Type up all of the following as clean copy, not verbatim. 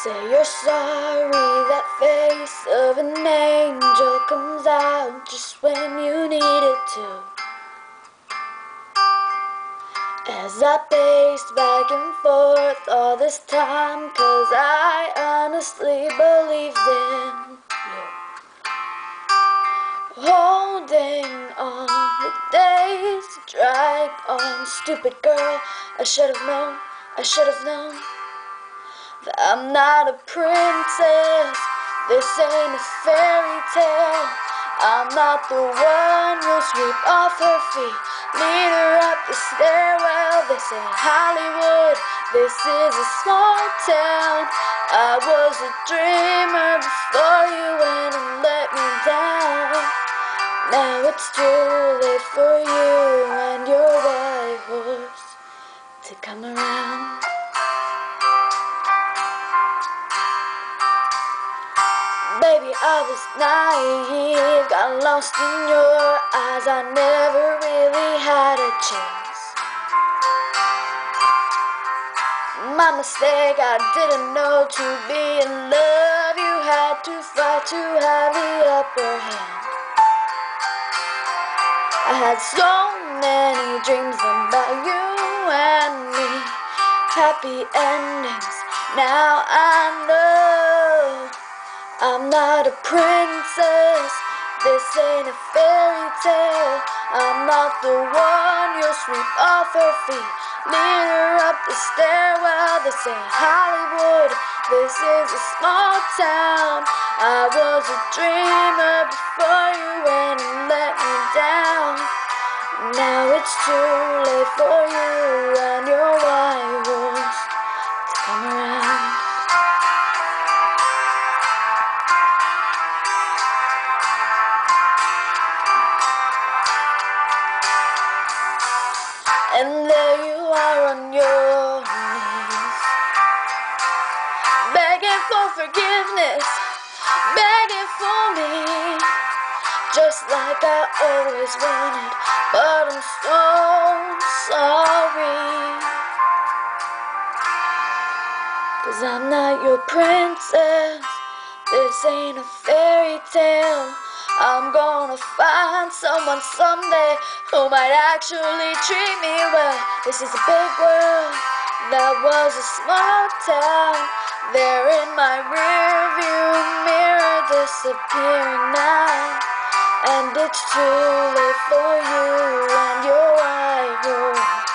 Say you're sorry, that face of an angel comes out just when you need it to. As I paced back and forth all this time, 'cause I honestly believed in you. Holding on, the days drag on. Stupid girl, I should have known, I should have known that I'm not a princess. This ain't a fairy tale. I'm not the one you'll sweep off her feet, lead her up the stairwell. This ain't Hollywood, this is a small town. I was a dreamer before you went and let me down. Now it's too late for you and your white horse to come around. Baby, I was naive, got lost in your eyes. I never really had a chance. My mistake, I didn't know to be in love you had to fight to have the upper hand. I had so many dreams about you and me, happy endings. Now I know I'm not a princess, this ain't a fairy tale. I'm not the one you'll sweep off her feet, lead her up the stairwell. This ain't Hollywood, this is a small town. I was a dreamer before you went and let me down. Now it's too late for you and your white horse to come around. And there you are on your knees, begging for forgiveness, begging for me, just like I always wanted, but I'm so sorry. 'Cause I'm not your princess, this ain't a fairy tale. I'm gonna find someone someday who might actually treat me well. This is a big world, that was a small town. They're in my rearview mirror, disappearing now. And it's too late for you and your white horse.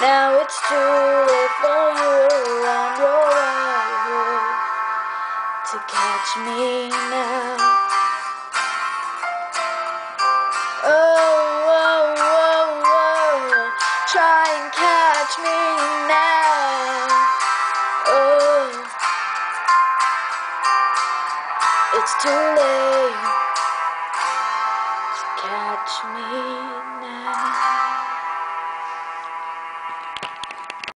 Now it's too late for you and your white horse to catch me now. Oh, try and catch me now. Oh, it's too late to catch me now.